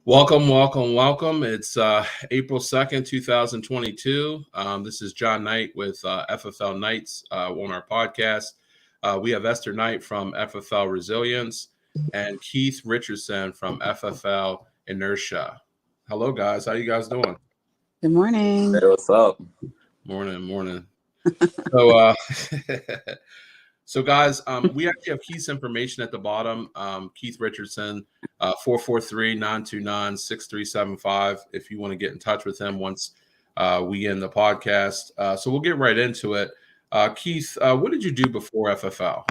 Welcome, welcome, welcome. It's April 2nd, 2022. This is John Knight with FFL Knights on our podcast. We have Esther Knight from FFL Resilience and Keith Richardson from FFL Inertia. Hello, guys. How you guys doing? Good morning. Hey, what's up? Morning. So, So guys, we actually have Keith's information at the bottom. Keith Richardson, 443-929-6375. If you want to get in touch with him once we end the podcast. So we'll get right into it. Keith, what did you do before FFL?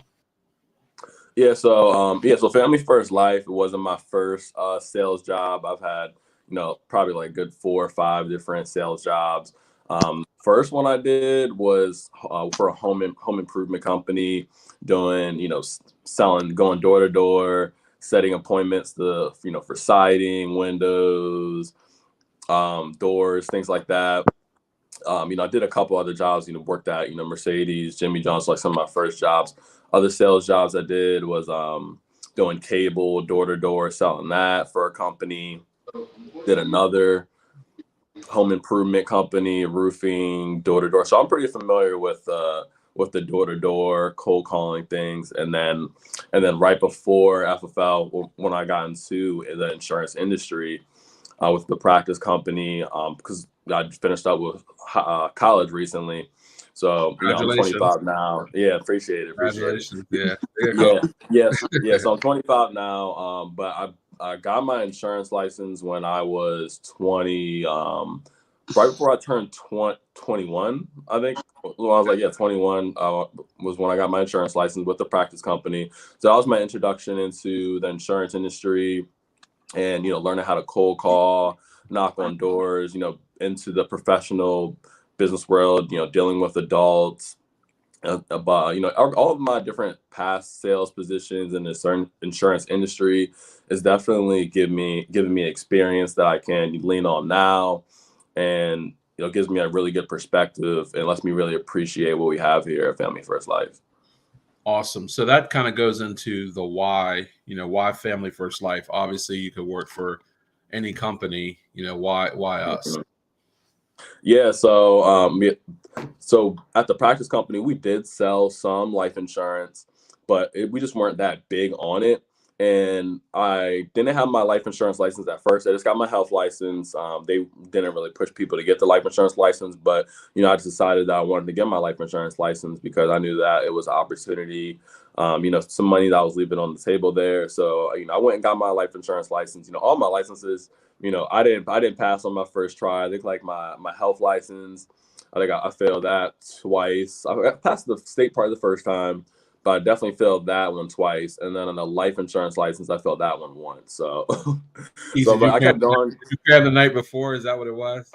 So Family First Life, it wasn't my first sales job. I've had, probably like good 4 or 5 different sales jobs. First one I did was for a home improvement company, doing, selling, going door to door, setting appointments for siding, windows, doors, things like that. I did a couple other jobs, worked at, Mercedes, Jimmy John's, like some of my first jobs. Other sales jobs I did was doing cable, door to door, selling that for a company. Did another home improvement company, roofing, door to door. So I'm pretty familiar with the door to door cold calling things. And then right before FFL, when I got into the insurance industry with the practice company, because I finished up with college recently. So I'm 25 now. Yeah, appreciate it. Congratulations. Yeah. So I'm 25 now. But I got my insurance license when I was 20. Right before I turned 21, I think. Well, I was like, 21 was when I got my insurance license with the practice company. So that was my introduction into the insurance industry and, learning how to cold call, knock on doors, into the professional business world, dealing with adults. About, all of my different past sales positions in the insurance industry is definitely giving me experience that I can lean on now. And, gives me a really good perspective and lets me really appreciate what we have here at Family First Life. Awesome. So that kind of goes into the why, why Family First Life. Obviously, you could work for any company, why us? Yeah. So at the practice company, we did sell some life insurance, but we just weren't that big on it. And I didn't have my life insurance license at first. I just got my health license. They didn't really push people to get the life insurance license, but, I just decided that I wanted to get my life insurance license because I knew that it was an opportunity, some money that I was leaving on the table there. So, I went and got my life insurance license. All my licenses, I didn't pass on my first try. I think like my health license, I think I failed that twice. I passed the state part the first time, but I definitely failed that one twice. And then on the life insurance license, I failed that one once. So, I kept going. Did you grab the night before? Is that what it was?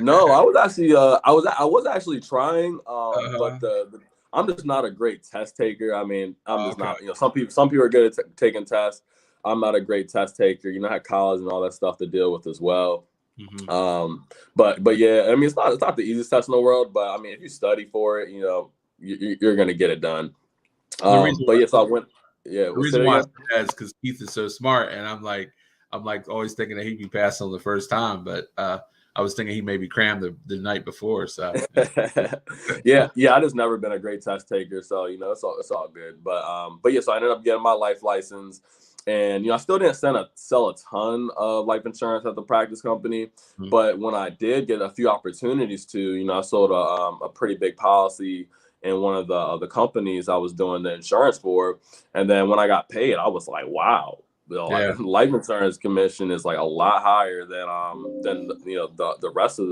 No, I was actually I was actually trying, but I'm just not a great test taker. I mean, I'm just not. Some people are good at taking tests. I'm not a great test taker. I had college and all that stuff to deal with as well. Mm-hmm. But yeah, I mean, it's not the easiest test in the world. But I mean, if you study for it, you're gonna get it done. But yes, I went. Yeah, the reason why is because Keith is so smart, and I'm like always thinking that he'd be passing on the first time, but I was thinking he maybe crammed the night before. So yeah, I just never been a great test taker, so it's all good. But yeah, so I ended up getting my life license, and I still didn't sell a ton of life insurance at the practice company, mm-hmm. But when I did get a few opportunities to, I sold a pretty big policy in one of the companies I was doing the insurance for. And then when I got paid, I was like, wow, like, life insurance commission is like a lot higher than the rest of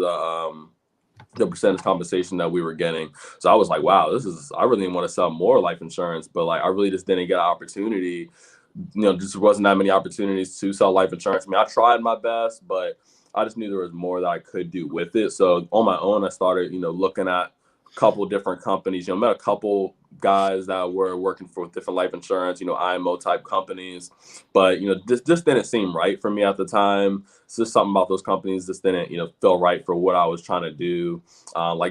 the percentage compensation that we were getting. So I was like, wow, I really want to sell more life insurance, but like I really just didn't get an opportunity. Just wasn't that many opportunities to sell life insurance. I mean, I tried my best, but I just knew there was more that I could do with it. So on my own, I started, looking at couple different companies, met a couple guys that were working for different life insurance, IMO type companies, but, this didn't seem right for me at the time. It's just something about those companies just didn't, feel right for what I was trying to do.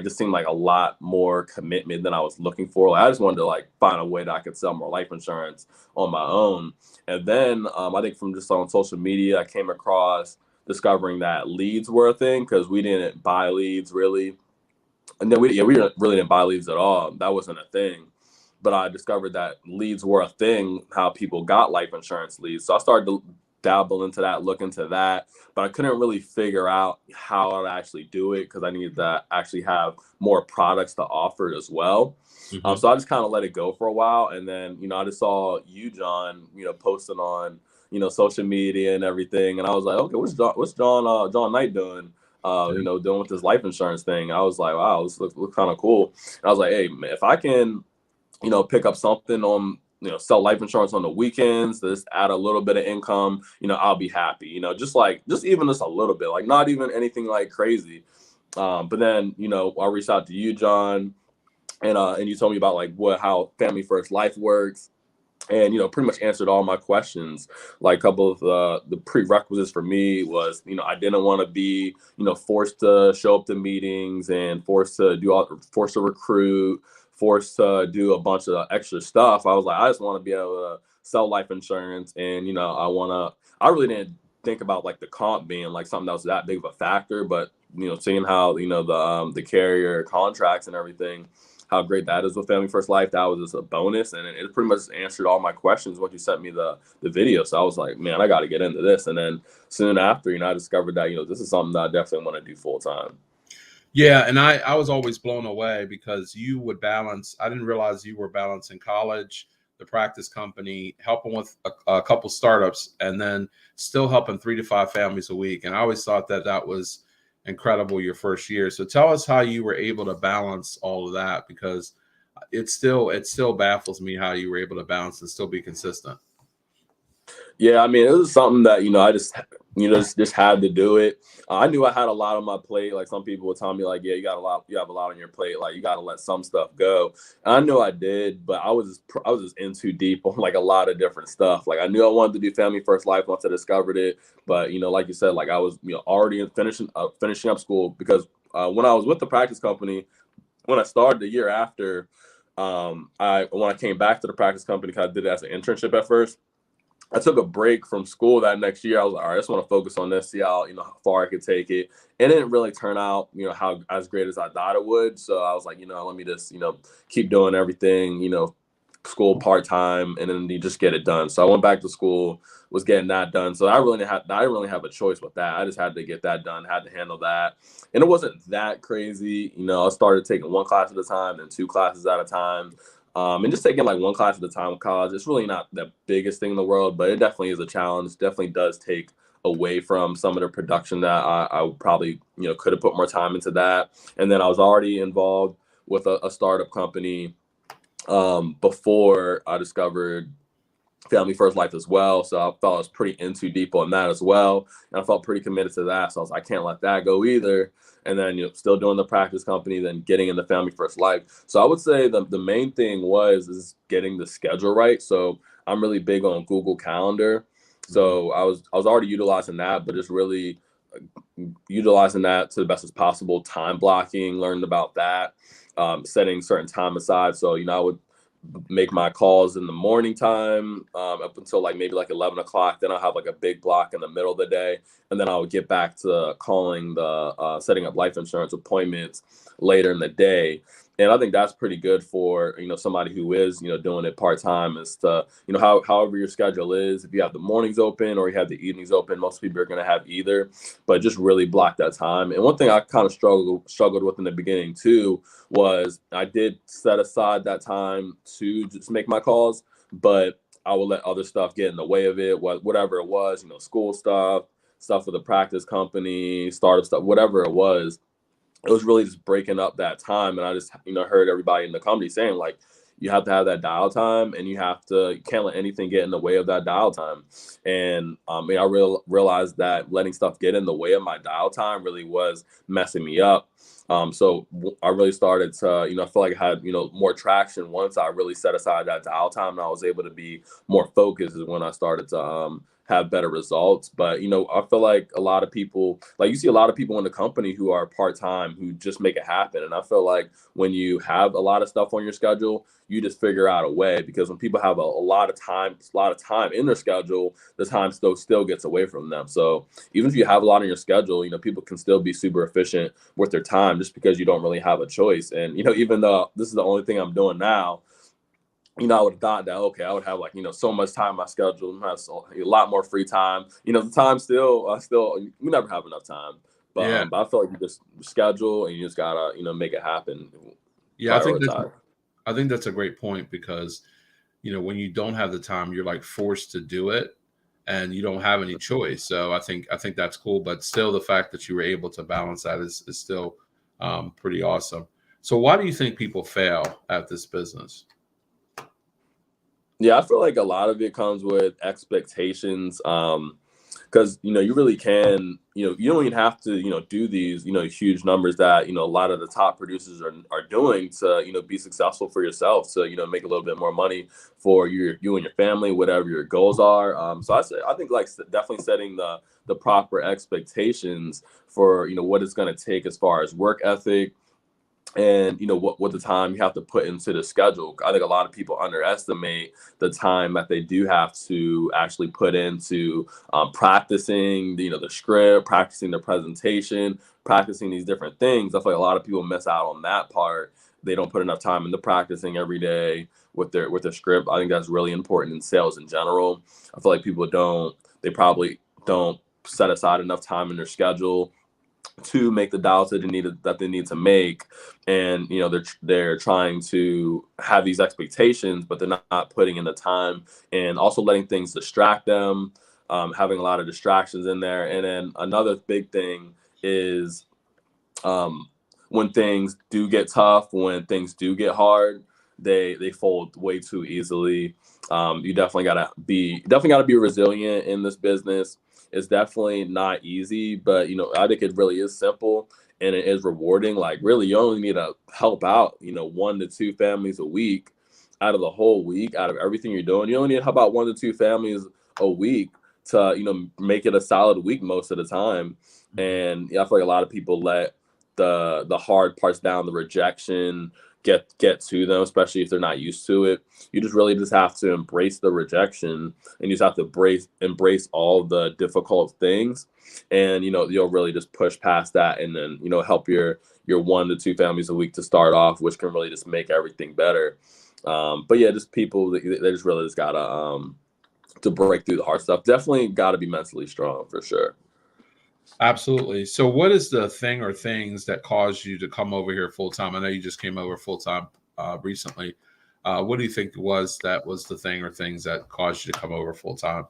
This seemed like a lot more commitment than I was looking for. Like, I just wanted to find a way that I could sell more life insurance on my own. And then I think from just on social media, I came across discovering that leads were a thing, because we didn't buy leads really. And then we really didn't buy leads at all. That wasn't a thing. But I discovered that leads were a thing, how people got life insurance leads. So I started to dabble into that, look into that. But I couldn't really figure out how I'd actually do it, because I needed to actually have more products to offer as well. Mm-hmm. So I just kind of let it go for a while. And then, I just saw you, John, posting on, social media and everything. And I was like, okay, what's John Knight doing? Doing with this life insurance thing. I was like, wow, this looks kind of cool. And I was like, hey, man, if I can, pick up something on, sell life insurance on the weekends, just add a little bit of income, I'll be happy, just even just a little bit, not even anything crazy. But then, I reached out to you, John, and you told me about how Family First Life works. And, pretty much answered all my questions. A couple of the prerequisites for me was, I didn't want to be, forced to show up to meetings and forced to recruit, forced to do a bunch of extra stuff. I was like, I just want to be able to sell life insurance. And, I really didn't think about the comp being something that was that big of a factor. But, seeing how, the carrier contracts and everything, how great that is with Family First Life, that was just a bonus. And it pretty much answered all my questions once you sent me the video. So I was like, man, I got to get into this. And then soon after, I discovered that, this is something that I definitely want to do full time. Yeah. And I was always blown away, because you would balance. I didn't realize you were balancing college, the practice company, helping with a couple startups, and then still helping 3 to 5 families a week. And I always thought that was incredible your first year. So tell us how you were able to balance all of that, because it still baffles me how you were able to balance and still be consistent. Yeah, I mean, it was something that, I just, just had to do it. I knew I had a lot on my plate. Some people would tell me yeah, you have a lot on your plate. You got to let some stuff go. And I knew I did, but I was just in too deep on a lot of different stuff. I knew I wanted to do Family First Life once I discovered it. But, like you said, I was, already finishing up school, because when I was with the practice company, when I started the year after, when I came back to the practice company, because I did it as an internship at first, I took a break from school that next year. I was like, all right, I just want to focus on this, see how, how far I could take it. And it didn't really turn out, how as great as I thought it would. So I was like, let me just, keep doing everything, school part-time, and then you just get it done. So I went back to school, was getting that done. So I didn't really have a choice with that. I just had to get that done, had to handle that. And it wasn't that crazy. I started taking 1 class at a time, then 2 classes at a time. And just taking 1 class at a time in college, it's really not the biggest thing in the world, but it definitely is a challenge. Definitely does take away from some of the production that I probably, could have put more time into that. And then I was already involved with a startup company before I discovered Family First Life as well. So I felt I was pretty in too deep on that as well. And I felt pretty committed to that. So I was like, I can't let that go either. And then, still doing the practice company, then getting into Family First Life. So I would say the main thing is getting the schedule right. So I'm really big on Google Calendar. So I was already utilizing that, but just really utilizing that to the best as possible. Time blocking, learned about that, setting certain time aside. So, I would make my calls in the morning time up until maybe 11 o'clock. Then I'll have a big block in the middle of the day. And then I would get back to calling setting up life insurance appointments later in the day. And I think that's pretty good for, somebody who is, doing it part-time, is to, however your schedule is. If you have the mornings open or you have the evenings open, most people are going to have either, but just really block that time. And one thing I kind of struggled with in the beginning too, was I did set aside that time to just make my calls, but I would let other stuff get in the way of it, whatever it was, school stuff with the practice company, startup stuff, whatever it was. It was really just breaking up that time. And I just, heard everybody in the company saying you have to have that dial time, and you can't let anything get in the way of that dial time. And I realized that letting stuff get in the way of my dial time really was messing me up. I really started to, I feel like I had, more traction once I really set aside that downtime and I was able to be more focused is when I started to have better results. But, I feel like a lot of people, like you see a lot of people in the company who are part-time who just make it happen. And I feel like when you have a lot of stuff on your schedule, you just figure out a way, because when people have a lot of time in their schedule, the time still gets away from them. So even if you have a lot on your schedule, people can still be super efficient with their time just because you don't really have a choice. And, even though this is the only thing I'm doing now, I would have thought that, okay, I would have so much time on my schedule, have a lot more free time. The time we never have enough time. But I feel like you just schedule and you just gotta, make it happen. Yeah, I think that's a great point, because, when you don't have the time, you're like forced to do it and you don't have any choice. So I think that's cool, but still the fact that you were able to balance that is still pretty awesome. So why do you think people fail at this business? Yeah, I feel like a lot of it comes with expectations. Because you really can, you don't even have to do these huge numbers that a lot of the top producers are doing to be successful for yourself, to make a little bit more money for you and your family, whatever your goals are. So I think like definitely setting the proper expectations for what it's going to take as far as work ethic, and what the time you have to put into the schedule. I think a lot of people underestimate the time that they do have to actually put into practicing the script, practicing the presentation, practicing these different things. I feel like a lot of people miss out on that part. They don't put enough time into practicing every day with their script. I think that's really important in sales in general. I feel like they probably don't set aside enough time in their schedule to make the dials that they need to make. And they're trying to have these expectations, but they're not putting in the time, and also letting things distract them, having a lot of distractions in there. And then another big thing is when things do get tough, when things do get hard, they fold way too easily. You definitely gotta be resilient in this business. It's definitely not easy, but I think it really is simple and it is rewarding. Like really, you only need to help out 1 to 2 families a week out of the whole week, out of everything you're doing. You only need to help out 1 to 2 families a week to make it a solid week most of the time. And I feel like a lot of people let the hard parts down, the rejection get to them, especially if they're not used to it. You just really just have to embrace the rejection, and you just have to embrace all the difficult things, and you'll really just push past that, and then help your 1 to 2 families a week to start off, which can really just make everything better. But yeah, just people, they just really just gotta to break through the hard stuff. Definitely got to be mentally strong for sure. Absolutely. So what is the thing or things that caused you to come over here full time? I know you just came over full time recently. What do you think was the thing or things that caused you to come over full time?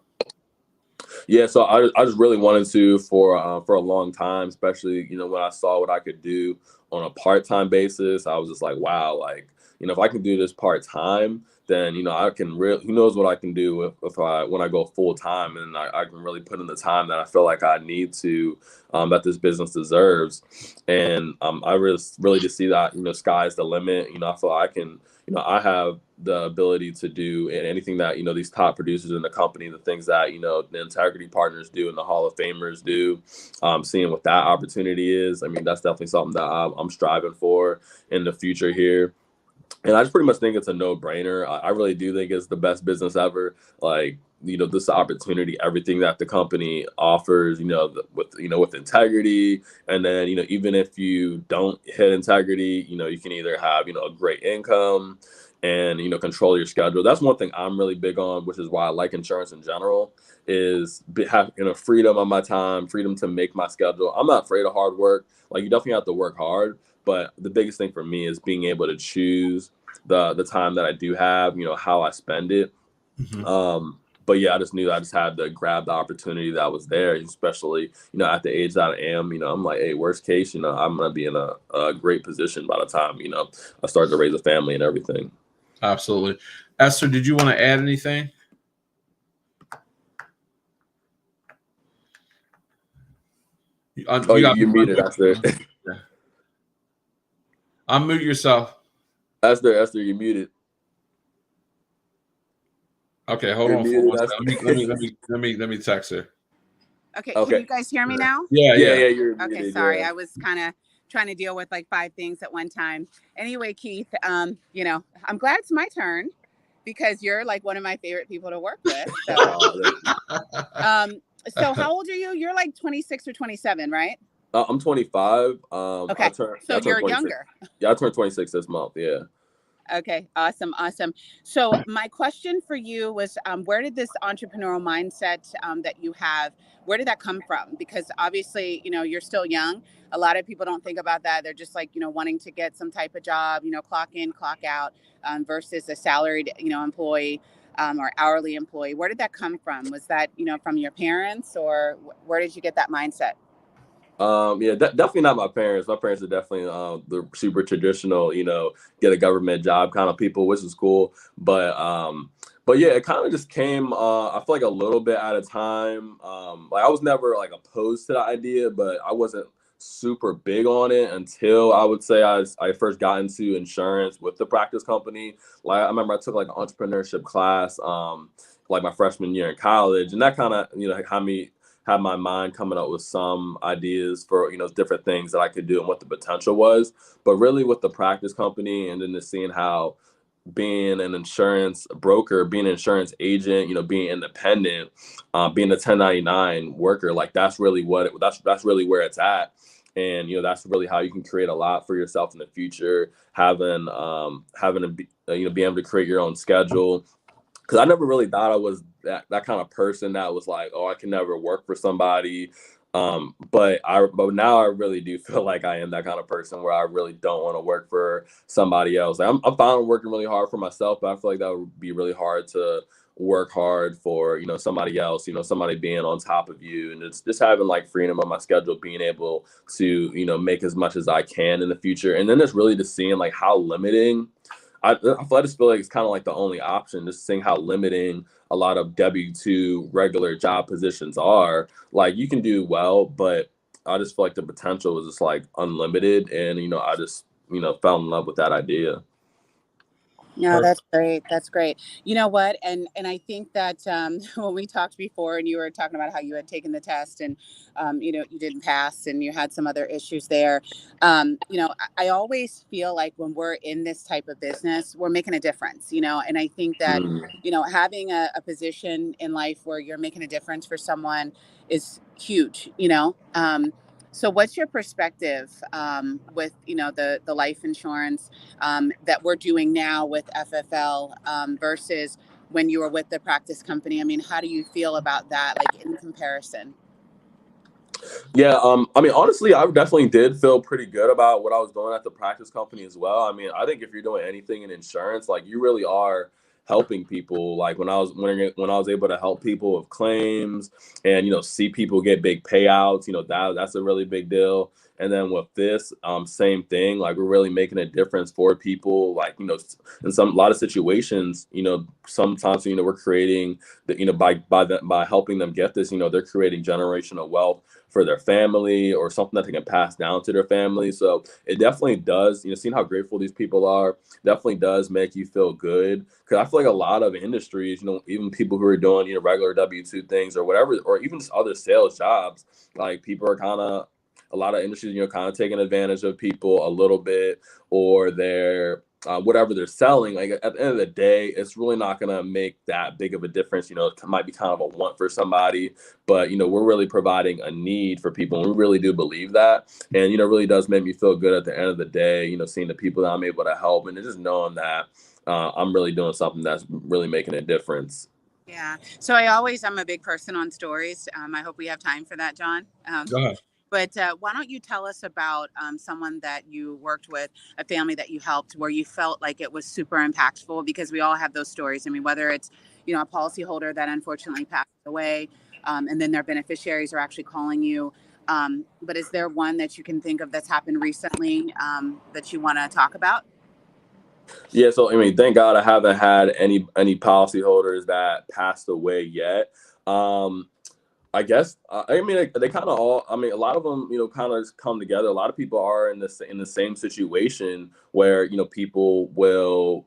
Yeah, so I just really wanted to for a long time, especially when I saw what I could do on a part-time basis. I was just like, wow, like if I can do this part-time, then I can really, who knows what I can do when I go full time, and I can really put in the time that I feel like I need to, that this business deserves. And I really just see that sky's the limit. I feel I can, I have the ability to do anything that these top producers in the company, the things that the integrity partners do and the Hall of Famers do. Seeing what that opportunity is, I mean, that's definitely something that I'm striving for in the future here. And I just pretty much think it's a no-brainer. I really do think it's the best business ever. Like, this opportunity, everything that the company offers, with integrity. And then, even if you don't hit integrity, you can either have, a great income and, control your schedule. That's one thing I'm really big on, which is why I like insurance in general, is have, freedom on my time, freedom to make my schedule. I'm not afraid of hard work. Like, you definitely have to work hard. But the biggest thing for me is being able to choose the time that I do have, how I spend it. Mm-hmm. But yeah, I just knew I just had to grab the opportunity that was there, especially, at the age that I am. I'm like, hey, worst case, I'm going to be in a great position by the time, I start to raise a family and everything. Absolutely. Esther, did you want to add anything? You're muted, Esther. Unmute yourself. Esther, you muted. Okay, hold on for 1 second. Let me text her. Okay, can you guys hear me now? Yeah. You're okay, muted, sorry. yeah. I was kind of trying to deal with like 5 things at one time. Anyway, Keith, you know, I'm glad it's my turn because you're like one of my favorite people to work with. So, so how old are you? You're like 26 or 27, right? I'm 25. Okay, so you're 26. younger. Yeah, I turned 26 this month. Yeah. Okay, awesome. So my question for you was, where did this entrepreneurial mindset that you have, where did that come from? Because obviously, you know, you're still young. A lot of people don't think about that. They're just like, you know, wanting to get some type of job, you know, clock in, clock out, versus a salaried, you know, employee or hourly employee. Where did that come from? Was that, you know, from your parents, or where did you get that mindset? Yeah, definitely not my parents. My parents are definitely the super traditional, you know, get a government job kind of people, which is cool. But yeah, it kind of just came. I feel like a little bit at a time. Like I was never like opposed to the idea, but I wasn't super big on it until I would say I first got into insurance with the practice company. Like I remember I took like an entrepreneurship class, like my freshman year in college, and that kind of, you know, had my mind coming up with some ideas for, you know, different things that I could do and what the potential was. But really with the practice company and then just seeing how being an insurance broker, being an insurance agent, you know, being independent, being a 1099 worker, like that's really that's really where it's at. And, you know, that's really how you can create a lot for yourself in the future, having to be, you know, be able to create your own schedule. Because I never really thought I was that kind of person that was like, oh, I can never work for somebody. But now I really do feel like I am that kind of person where I really don't want to work for somebody else. Like, I'm fine with working really hard for myself, but I feel like that would be really hard to work hard for, you know, somebody else, you know, somebody being on top of you. And it's just having like freedom on my schedule, being able to, you know, make as much as I can in the future. And then it's really just seeing like how limiting I just feel like it's kind of like the only option, just seeing how limiting a lot of W-2 regular job positions are. Like you can do well, but I just feel like the potential is just like unlimited. And, you know, I just, you know, fell in love with that idea. No, that's great. That's great. You know what? And I think that when we talked before and you were talking about how you had taken the test and, you know, you didn't pass and you had some other issues there. You know, I always feel like when we're in this type of business, we're making a difference, you know, and I think that, you know, having a position in life where you're making a difference for someone is huge, you know. So what's your perspective with, you know, the life insurance that we're doing now with FFL versus when you were with the practice company? I mean, how do you feel about that, like in comparison? Yeah, I mean, honestly, I definitely did feel pretty good about what I was doing at the practice company as well. I mean, I think if you're doing anything in insurance, like you really are helping people. Like when I was able to help people with claims and, you know, see people get big payouts, you know, that's a really big deal. And then with this, same thing, like we're really making a difference for people. Like, you know, in a lot of situations, you know, sometimes, you know, we're creating that, you know, by helping them get this, you know, they're creating generational wealth for their family or something that they can pass down to their family. So it definitely does, you know, seeing how grateful these people are definitely does make you feel good. Cause I feel like a lot of industries, you know, even people who are doing, you know, regular W-2 things or whatever, or even just other sales jobs, like people are a lot of industries, you know, kind of taking advantage of people a little bit, or they're, whatever they're selling, like at the end of the day, it's really not going to make that big of a difference. You know, it might be kind of a want for somebody, but, you know, we're really providing a need for people. And we really do believe that. And, you know, it really does make me feel good at the end of the day, you know, seeing the people that I'm able to help and just knowing that I'm really doing something that's really making a difference. Yeah. So I'm a big person on stories. I hope we have time for that, John. Go ahead. But why don't you tell us about someone that you worked with, a family that you helped, where you felt like it was super impactful? Because we all have those stories. I mean, whether it's, you know, a policyholder that unfortunately passed away, and then their beneficiaries are actually calling you. But is there one that you can think of that's happened recently that you want to talk about? Yeah, so I mean, thank God I haven't had any policyholders that passed away yet. I guess I mean they kind of all. I mean, a lot of them, kind of come together. A lot of people are in the same situation where people will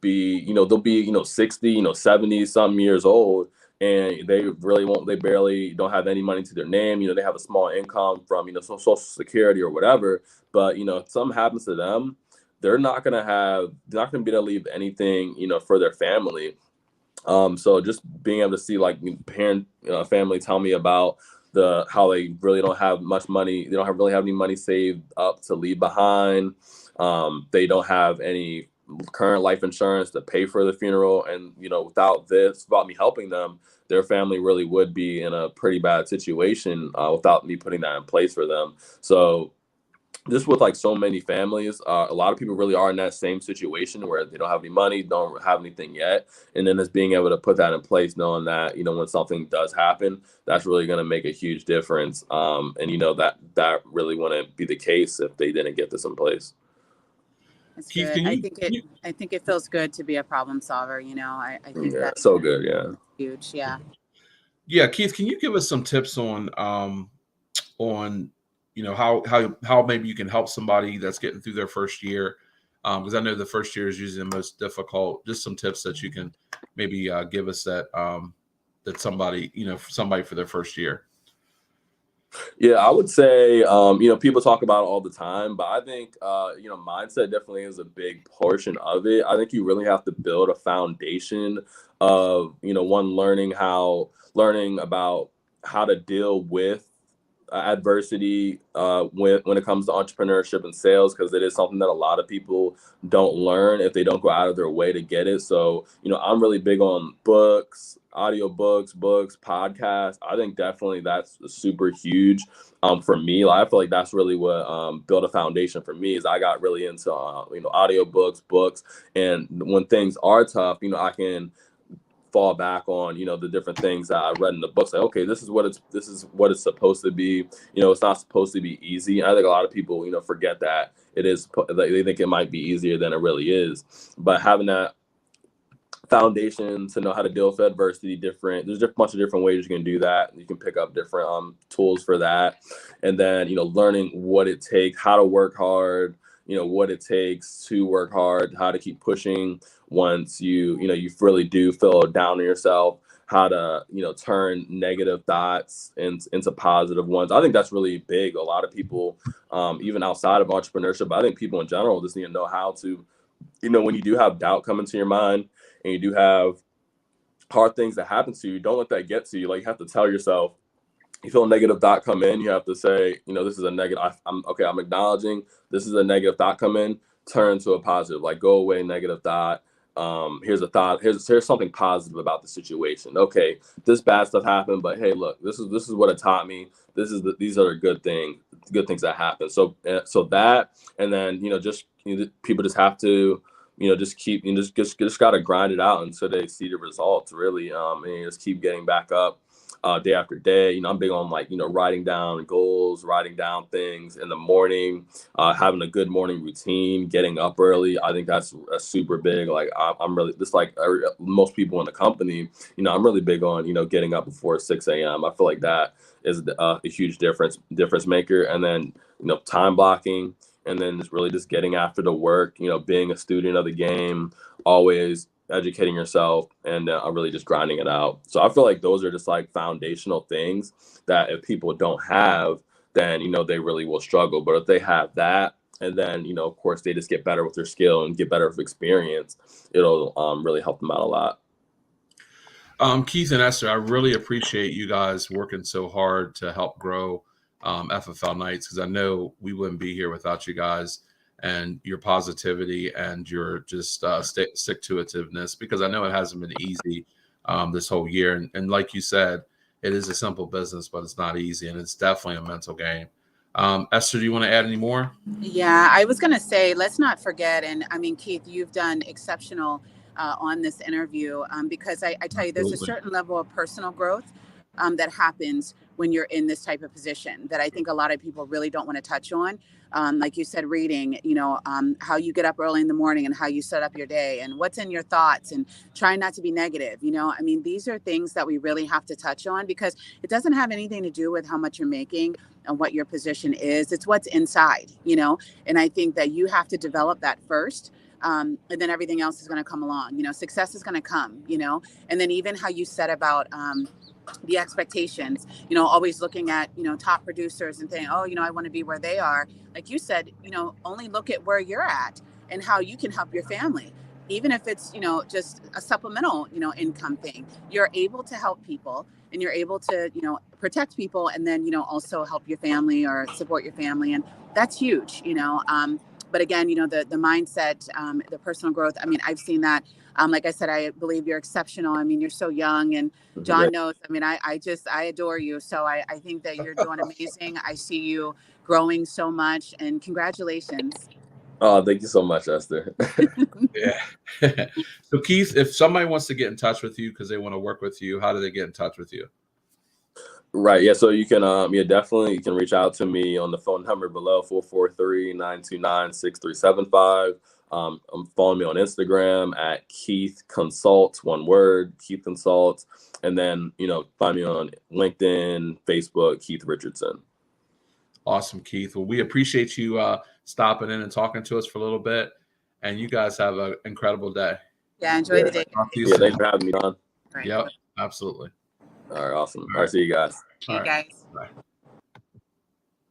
be they'll be 60 70 some years old, and they barely don't have any money to their name. They have a small income from Social Security or whatever. But if something happens to them, they're not gonna be able to leave anything for their family. So just being able to see like family tell me about how they really don't have much money. They don't really have any money saved up to leave behind. They don't have any current life insurance to pay for the funeral. And, without me helping them, their family really would be in a pretty bad situation without me putting that in place for them. So just with like so many families, a lot of people really are in that same situation where they don't have any money, don't have anything yet. And then just being able to put that in place, knowing that, when something does happen, that's really going to make a huge difference. And that really wouldn't be the case if they didn't get this in place. That's good. I think it feels good to be a problem solver. I think that's so good. Yeah. Huge. Yeah. Yeah. Keith, can you give us some tips on how maybe you can help somebody that's getting through their first year? Because I know the first year is usually the most difficult. Just some tips that you can maybe give us that somebody, for their first year. Yeah, I would say, people talk about it all the time, but I think, mindset definitely is a big portion of it. I think you really have to build a foundation of, learning about how to deal with adversity when it comes to entrepreneurship and sales, because it is something that a lot of people don't learn if they don't go out of their way to get it. So, I'm really big on books, audiobooks, podcasts. I think definitely that's super huge for me. I feel like that's really what built a foundation for me. Is I got really into audiobooks, books, and when things are tough, I can fall back on the different things that I read in the books. Like, okay, this is what it's supposed to be. It's not supposed to be easy. And I think a lot of people forget that it is. They think it might be easier than it really is. But having that foundation to know how to deal with adversity, there's a bunch of different ways you can do that. You can pick up different tools for that, and then learning what it takes, how to work hard, what it takes to work hard, how to keep pushing once you really do feel down on yourself, how to turn negative thoughts into positive ones. I think that's really big. A lot of people, even outside of entrepreneurship, I think people in general just need to know how to, when you do have doubt come into your mind and you do have hard things that happen to you, don't let that get to you. Like, you have to tell yourself, you feel a negative thought come in, you have to say, this is a negative. I'm acknowledging this is a negative thought come in, turn to a positive, like, go away, negative thought. Here's a thought. Here's something positive about the situation. Okay, this bad stuff happened, but hey, look, this is what it taught me. These are good things that happen. So that, and then people just have to just keep just got to grind it out until they see the results, really, and just keep getting back up day after day. I'm big on writing down goals, writing down things in the morning, having a good morning routine, getting up early. I think that's super big. Like, I'm really just like most people in the company, I'm really big on getting up before 6 a.m. I feel like that is a huge difference maker. And then time blocking, and then just getting after the work, being a student of the game, always educating yourself, and really just grinding it out. So I feel like those are just like foundational things that if people don't have, then they really will struggle. But if they have that, and then of course they just get better with their skill and get better with experience, it'll really help them out a lot. Keith and Esther, I really appreciate you guys working so hard to help grow FFL Knights, because I know we wouldn't be here without you guys and your positivity and your just stick-to-itiveness, because I know it hasn't been easy this whole year. And like you said, it is a simple business, but it's not easy, and it's definitely a mental game. Esther, do you want to add any more? Yeah, I was going to say, let's not forget, and I mean, Keith, you've done exceptional on this interview, because I tell you, there's a certain level of personal growth that happens when you're in this type of position that I think a lot of people really don't want to touch on. Like you said, reading, how you get up early in the morning and how you set up your day and what's in your thoughts and trying not to be negative. I mean, these are things that we really have to touch on because it doesn't have anything to do with how much you're making and what your position is. It's what's inside, and I think that you have to develop that first. And then everything else is going to come along, success is going to come, and then even how you set about, the expectations, always looking at, top producers and saying, oh, I want to be where they are. Like you said, only look at where you're at and how you can help your family. Even if it's, just a supplemental, income thing, you're able to help people and you're able to, protect people and then, also help your family or support your family. And that's huge, but again, the mindset, the personal growth, I mean, I've seen that. Like I said, I believe you're exceptional. I mean, you're so young and John knows, I mean, I adore you. So I think that you're doing amazing. I see you growing so much and congratulations. Oh, thank you so much, Esther. Yeah. So Keith, if somebody wants to get in touch with you because they want to work with you, how do they get in touch with you? Right. Yeah. So you can, definitely you can reach out to me on the phone number below, 443-929-6375. Follow me on Instagram at Keith Consults, one word, Keith Consults. And then, find me on LinkedIn, Facebook, Keith Richardson. Awesome, Keith. Well, we appreciate you stopping in and talking to us for a little bit. And you guys have an incredible day. Yeah. Enjoy the day. Thanks for having me on. Right. Yep. Absolutely. All right. Awesome. All right. See you guys. See you guys. Bye.